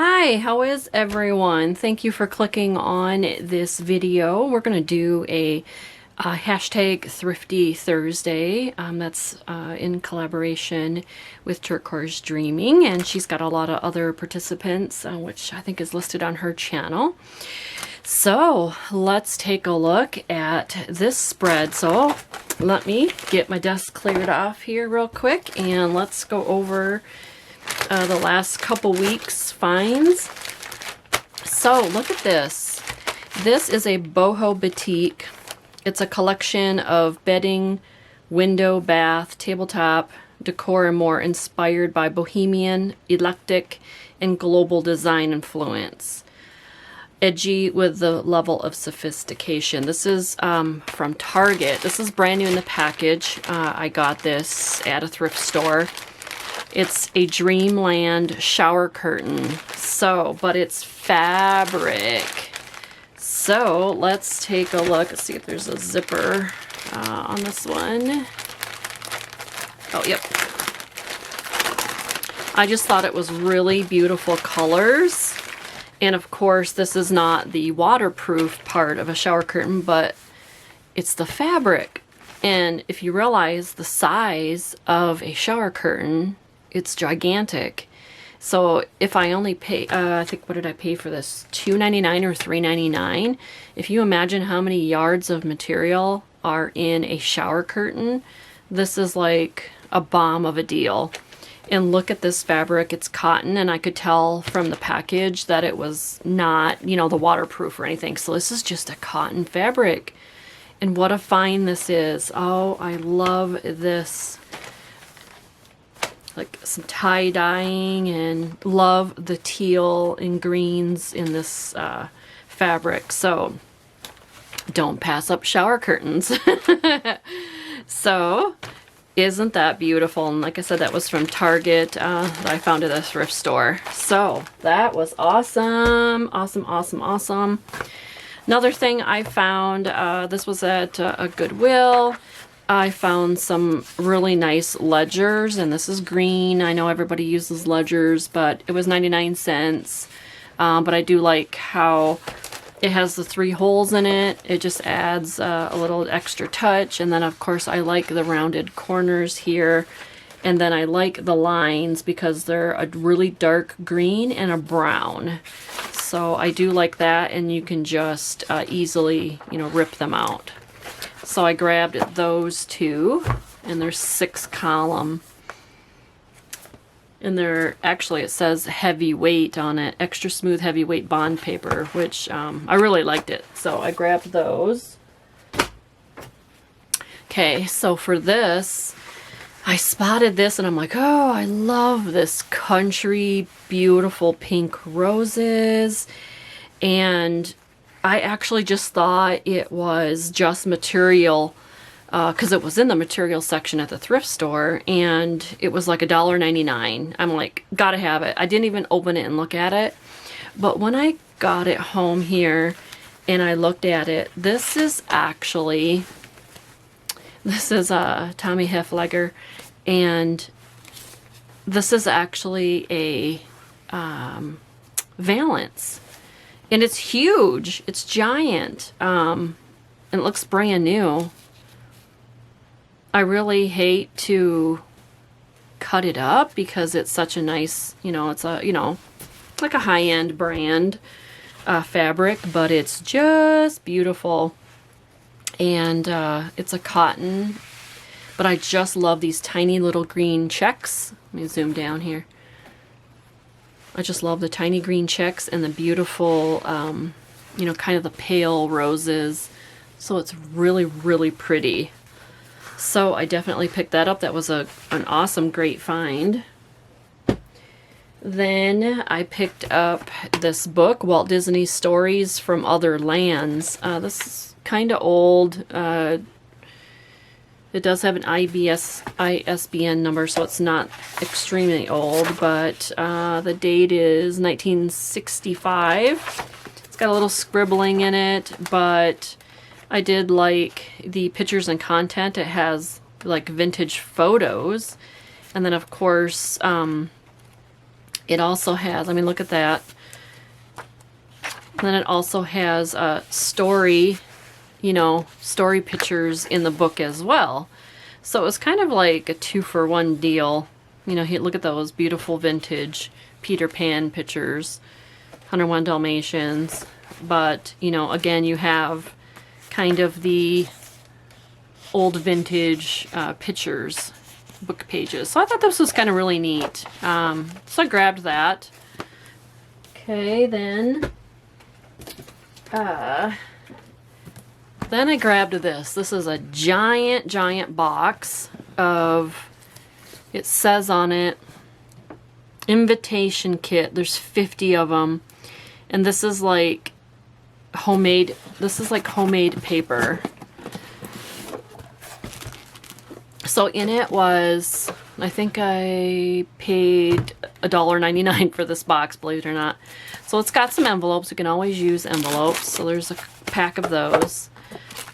Hi, how is everyone? Thank you for clicking on this video. We're going to do a hashtag Thrifty Thursday. That's in collaboration with Turquoise Dreaming, and she's got a lot of other participants, which I think is listed on her channel. So let's take a look at this spread. So let me get my desk cleared off here real quick, and let's go over the last couple weeks finds. So look at this. This is a boho boutique. It's a collection of bedding, window, bath, tabletop, decor, and more inspired by bohemian, eclectic, and global design influence. Edgy with the level of sophistication. This is from Target. This is brand new in the package. I got this at a thrift store. It's a Dreamland shower curtain. But it's fabric. So let's take a look. Let's see if there's a zipper on this one. Oh, yep. I just thought it was really beautiful colors. And of course, this is not the waterproof part of a shower curtain, but it's the fabric. And if you realize the size of a shower curtain, it's gigantic. So if I only pay, I think, what did I pay for this? $2.99 or $3.99. If you imagine how many yards of material are in a shower curtain, this is like a bomb of a deal. And look at this fabric. It's cotton, and I could tell from the package that it was not, you know, the waterproof or anything. So this is just a cotton fabric. And what a find this is. Oh, I love this. Like some tie-dyeing, and love the teal and greens in this fabric. So don't pass up shower curtains. So isn't that beautiful? And like I said, that was from Target that I found at a thrift store. So that was awesome. Awesome, awesome, awesome. Another thing I found, this was at a Goodwill. I found some really nice ledgers, and this is green. I know everybody uses ledgers, but it was 99 cents. But I do like how it has the 3 holes in it. It just adds a little extra touch. And then, of course, I like the rounded corners here. And then I like the lines because they're a really dark green and a brown. So I do like that, and you can just easily, you know, rip them out. So I grabbed those two, and they're 6 column. And they're, actually it says heavyweight on it, extra smooth heavyweight bond paper, which I really liked it. So I grabbed those. Okay, so for this, I spotted this and I'm like, oh, I love this country, beautiful pink roses. And I actually just thought it was just material because it was in the material section at the thrift store, and it was like $1.99. I'm like, gotta have it. I didn't even open it and look at it. But when I got it home here and I looked at it, this is Tommy Hilfiger, and this is actually a valance. And it's huge. It's giant. And it looks brand new. I really hate to cut it up because it's such a nice, you know, it's a, you know, like a high-end brand fabric, but it's just beautiful. And it's a cotton, but I just love these tiny little green checks. Let me zoom down here. I just love the tiny green checks and the beautiful, you know, kind of the pale roses. So it's really, really pretty. So I definitely picked that up. That was an awesome, great find. Then I picked up this book, Walt Disney Stories from Other Lands. This is kind of old. It does have an ISBN number, so it's not extremely old, but the date is 1965. It's got a little scribbling in it, but I did like the pictures and content. It has like vintage photos, and then of course It also has, I mean, look at that. And then it also has story, you know, story pictures in the book as well. So it was kind of like a 2-for-1 deal. You know, look at those beautiful vintage Peter Pan pictures, 101 Dalmatians. But, you know, again, you have kind of the old vintage pictures, book pages. So I thought this was kind of really neat. So I grabbed that. Okay, then I grabbed this. This is a giant box of, it says on it, invitation kit. There's 50 of them. And this is like homemade, homemade paper. So in it was, I think I paid $1.99 for this box, believe it or not. So it's got some envelopes. You can always use envelopes. So there's a pack of those.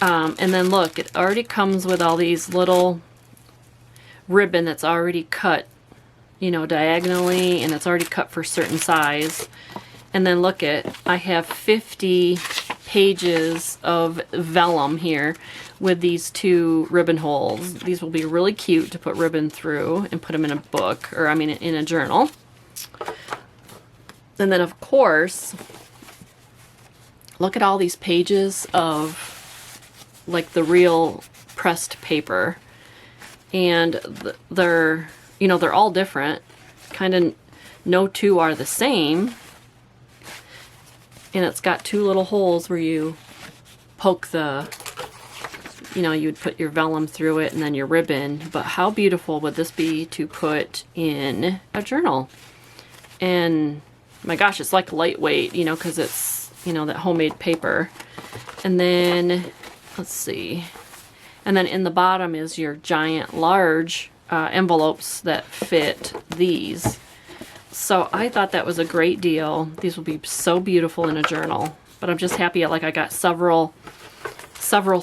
And then look, it already comes with all these little ribbon that's already cut, you know, diagonally, and it's already cut for a certain size. And then look I have 50 pages of vellum here with these 2 ribbon holes. These will be really cute to put ribbon through and put them in a book, or I mean in a journal. And then of course, look at all these pages of like the real pressed paper. And they're, you know, they're all different. Kind of no 2 are the same. And it's got 2 little holes where you poke the, you know, you would put your vellum through it and then your ribbon. But how beautiful would this be to put in a journal? And my gosh, it's like lightweight, you know, because it's, you know, that homemade paper. And then, let's see. And then in the bottom is your giant, large envelopes that fit these. So I thought that was a great deal. These will be so beautiful in a journal. But I'm just happy I got several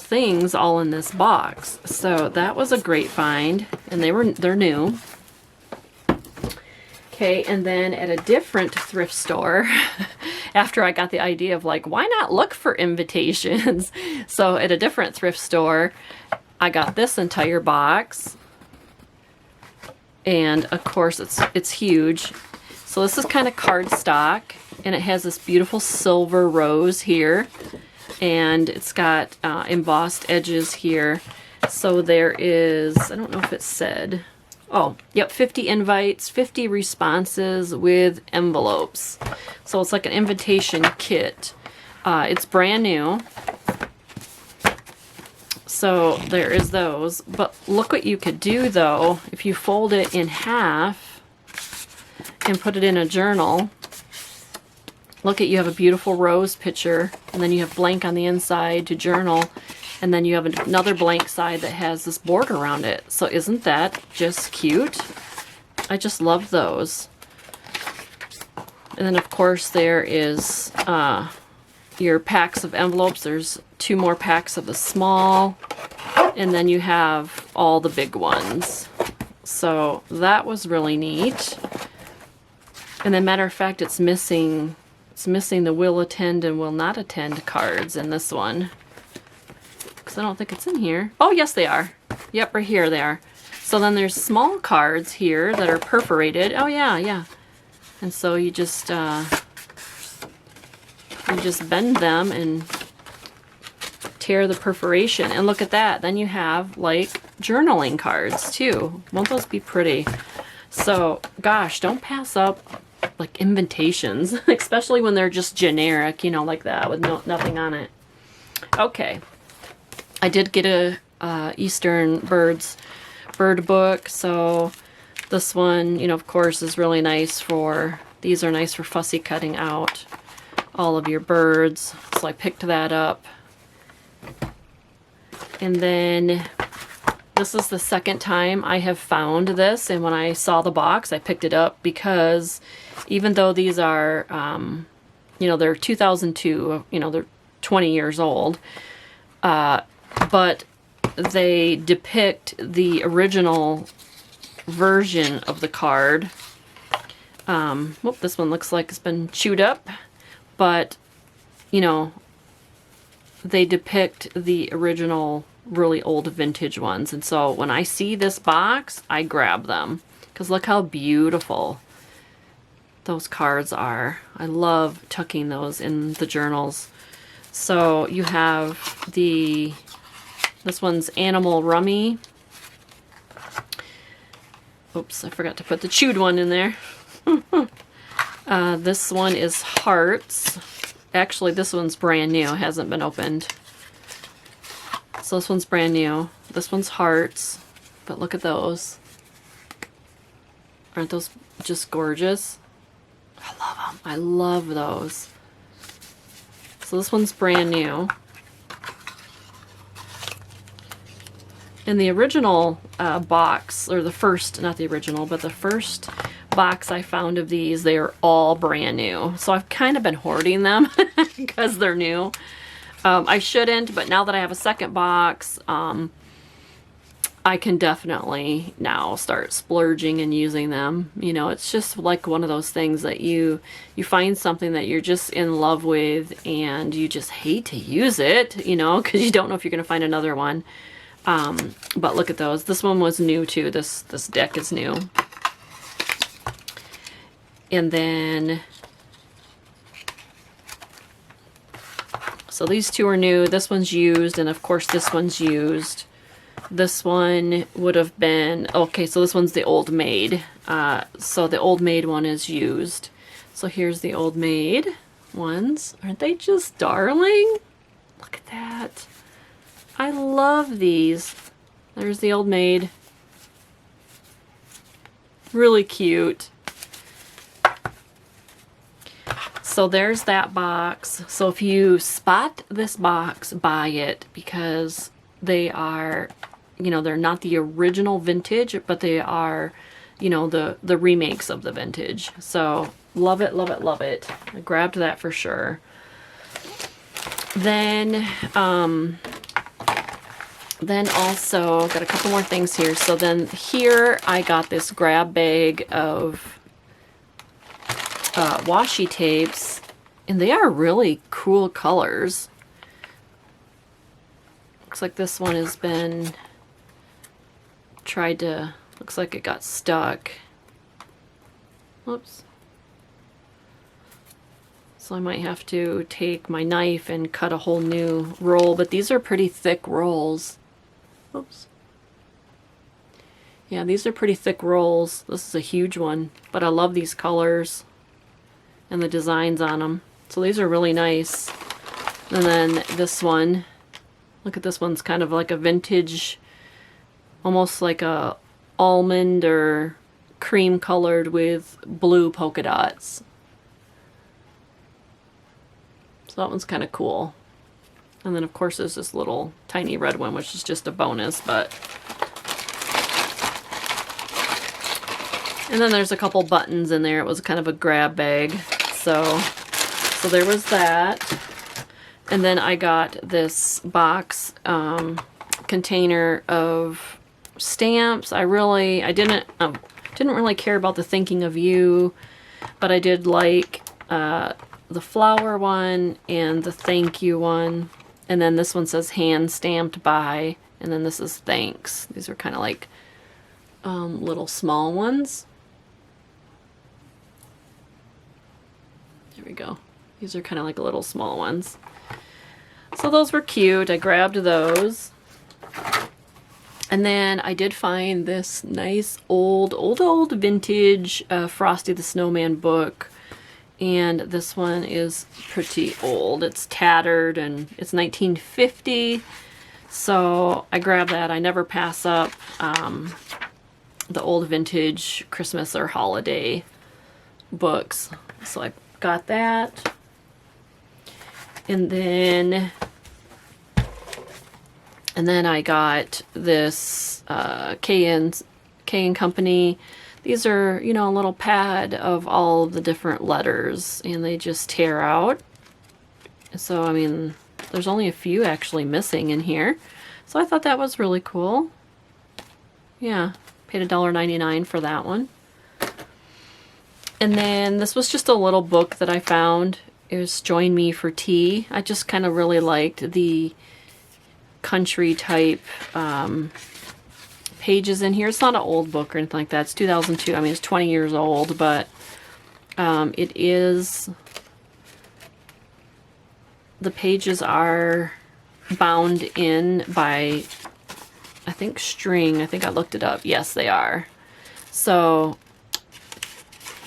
things all in this box. So that was a great find, and they're new. Okay, and then at a different thrift store, after I got the idea of like, why not look for invitations? So at a different thrift store, I got this entire box. And of course it's huge. So this is kind of cardstock, and it has this beautiful silver rose here, and it's got embossed edges here. So there is, I don't know if it said, oh, yep, 50 invites, 50 responses with envelopes. So it's like an invitation kit. It's brand new. So there is those. But look what you could do though, if you fold it in half and put it in a journal. Look you have a beautiful rose picture, and then you have blank on the inside to journal, and then you have another blank side that has this border around it. So isn't that just cute? I just love those. And then of course there is your packs of envelopes. There's 2 more packs of the small, and then you have all the big ones. So that was really neat. And then matter of fact, it's missing the will attend and will not attend cards in this one. Because I don't think it's in here. Oh, yes, they are. Yep, right here they are. So then there's small cards here that are perforated. Oh, yeah. And so you just bend them and tear the perforation. And look at that. Then you have, like, journaling cards, too. Won't those be pretty? So, gosh, don't pass up like invitations, especially when they're just generic, you know, like that with nothing on it. Okay, I did get a Eastern bird book, so this one, you know, of course, is really nice for, these are nice for fussy cutting out all of your birds. So I picked that up. And then this is the second time I have found this, and when I saw the box, I picked it up because even though these are, you know, they're 2002, you know, they're 20 years old, but they depict the original version of the card Whoop, this one looks like it's been chewed up, but, you know, they depict the original really old vintage ones. And so when I see this box, I grab them because look how beautiful those cards are. I love tucking those in the journals. So you have this one's Animal Rummy. Oops, I forgot to put the chewed one in there. This one is Hearts. Actually, this one's brand new, hasn't been opened. So this one's brand new. This one's Hearts, but look at those. Aren't those just gorgeous? I love them. I love those. So this one's brand new. In the original box, or the first, not the original, but the first box I found of these, they are all brand new. So I've kind of been hoarding them because they're new. I shouldn't, but now that I have a second box, I can definitely now start splurging and using them. You know, it's just like one of those things that you find something that you're just in love with and you just hate to use it, you know, because you don't know if you're going to find another one. But look at those. This one was new too. This deck is new. And then, so these two are new. This one's used, and of course this one's used. This one would have been, okay, so this one's the Old Maid. So the Old Maid one is used. So here's the Old Maid ones. Aren't they just darling? Look at that. I love these. There's the Old Maid. Really cute. So there's that box. So if you spot this box, buy it, because they are, you know, they're not the original vintage, but they are, you know, the remakes of the vintage. So love it, love it, love it. I grabbed that for sure. Then also got a couple more things here. So then here I got this grab bag of washi tapes, and they are really cool colors. Looks like this one has been looks like it got stuck. Whoops. So I might have to take my knife and cut a whole new roll, but these are pretty thick rolls. Oops. Yeah, these are pretty thick rolls. This is a huge one, but I love these colors and the designs on them. So these are really nice. And then this one, look at this one's kind of like a vintage, almost like a almond or cream colored with blue polka dots. So that one's kind of cool. And then of course there's this little tiny red one, which is just a bonus, but. And then there's a couple buttons in there. It was kind of a grab bag. So there was that. And then I got this box container of stamps. I didn't really care about the thinking of you, but I did like the flower one and the thank you one. And then this one says hand stamped by, and then this is thanks. These are kind of like little small ones. There we go. These are kind of like little small ones. So those were cute. I grabbed those. And then I did find this nice old vintage Frosty the Snowman book. And this one is pretty old. It's tattered and it's 1950. So I grabbed that. I never pass up the old vintage Christmas or holiday books. So I got that. And then I got this K & Company. These are, you know, a little pad of all of the different letters, and they just tear out. So, I mean, there's only a few actually missing in here. So I thought that was really cool. Yeah, paid $1.99 for that one. And then this was just a little book that I found. It was Join Me for Tea. I just kind of really liked the country type pages in here. It's not an old book or anything like that. It's 2002. I mean, it's 20 years old, but it is... The pages are bound in by, I think, string. I think I looked it up. Yes, they are. So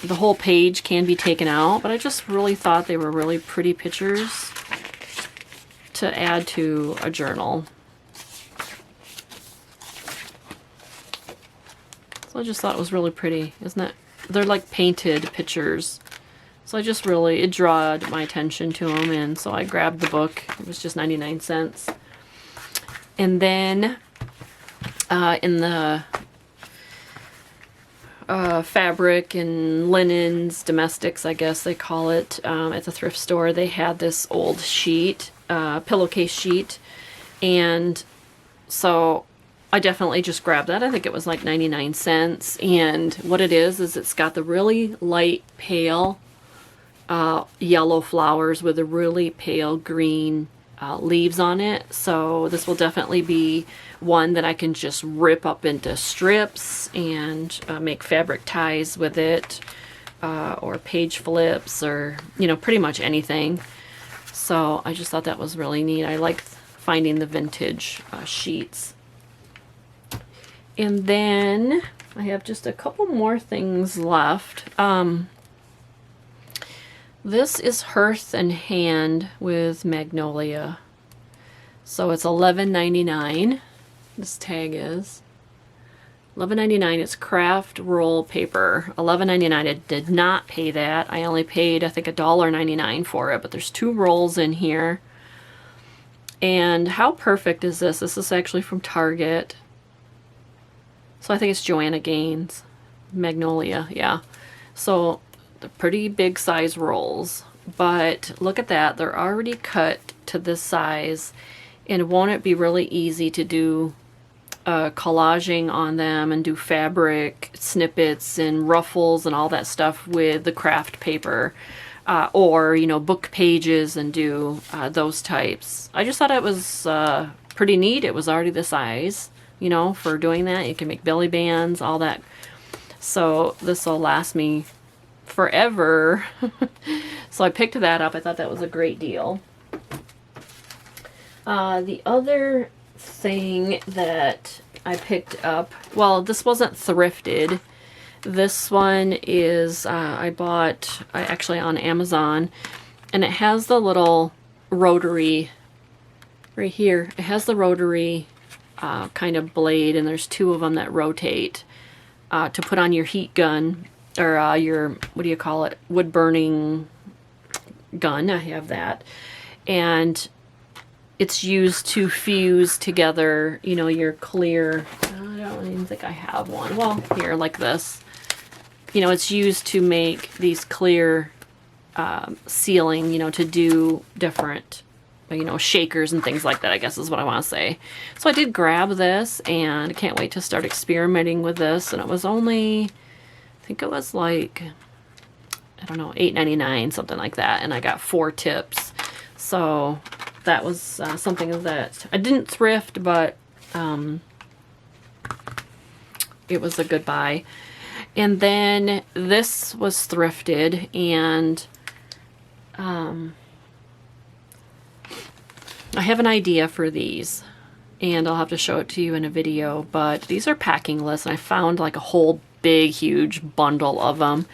the whole page can be taken out, but I just really thought they were really pretty pictures to add to a journal. So I just thought it was really pretty, isn't it? They're like painted pictures. So I just really, it drawed my attention to them, and so I grabbed the book. It was just 99 cents. And then in the fabric and linens, domestics, I guess they call it, at the thrift store, they had this old sheet, pillowcase sheet, and so I definitely just grabbed that. I think it was like 99 cents, and what it is it's got the really light pale yellow flowers with the really pale green leaves on it. So this will definitely be one that I can just rip up into strips and make fabric ties with it, or page flips, or, you know, pretty much anything. So I just thought that was really neat. I like finding the vintage sheets. And then I have just a couple more things left. This is Hearth and Hand with Magnolia. So it's $11.99. This tag is $11.99. It's craft roll paper. $11.99. I did not pay that. I only paid, I think, $1.99 for it, but there's 2 rolls in here. And how perfect is this? This is actually from Target. So I think it's Joanna Gaines. Magnolia, yeah. So they're pretty big size rolls, but look at that. They're already cut to this size, and won't it be really easy to do collaging on them and do fabric snippets and ruffles and all that stuff with the craft paper, or, you know, book pages and do those types. I just thought it was pretty neat. It was already the size, you know, for doing that. You can make belly bands, all that. So this will last me forever. So I picked that up. I thought that was a great deal. The other thing that I picked up, well, this wasn't thrifted. This one is I bought actually on Amazon, and it has the little rotary right here. It has the rotary kind of blade, and there's 2 of them that rotate to put on your heat gun, or your, what do you call it, wood burning gun. I have that, and it's used to fuse together, you know, your clear, I don't even think I have one, well, here, like this, you know, it's used to make these clear sealing, you know, to do different, you know, shakers and things like that, I guess is what I want to say. So I did grab this, and I can't wait to start experimenting with this, and it was only, I think it was like, I don't know, $8.99, something like that, and I got 4 tips. So that was something that I didn't thrift, but it was a good buy. And then this was thrifted, and I have an idea for these, and I'll have to show it to you in a video, but these are packing lists, and I found like a whole big huge bundle of them,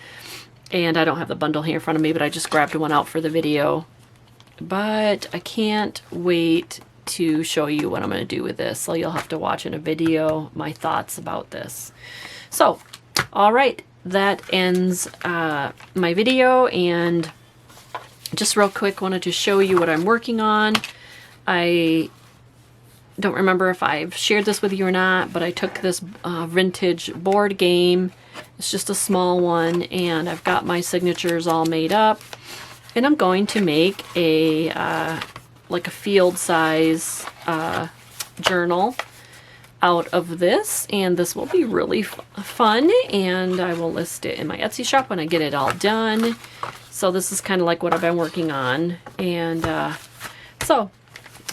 and I don't have the bundle here in front of me, but I just grabbed one out for the video. But I can't wait to show you what I'm going to do with this, so you'll have to watch in a video my thoughts about this. So all right, that ends my video, and just real quick wanted to show you what I'm working on. I don't remember if I've shared this with you or not, but I took this vintage board game. It's just a small one, and I've got my signatures all made up, and I'm going to make a like a field size journal. out of this, and this will be really fun, and I will list it in my Etsy shop when I get it all done. So this is kind of like what I've been working on, and so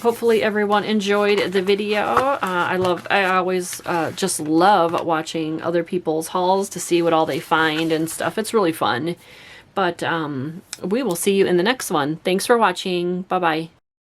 hopefully everyone enjoyed the video. I always just love watching other people's hauls to see what all they find and stuff. It's really fun. But we will see you in the next one. Thanks for watching. Bye-bye.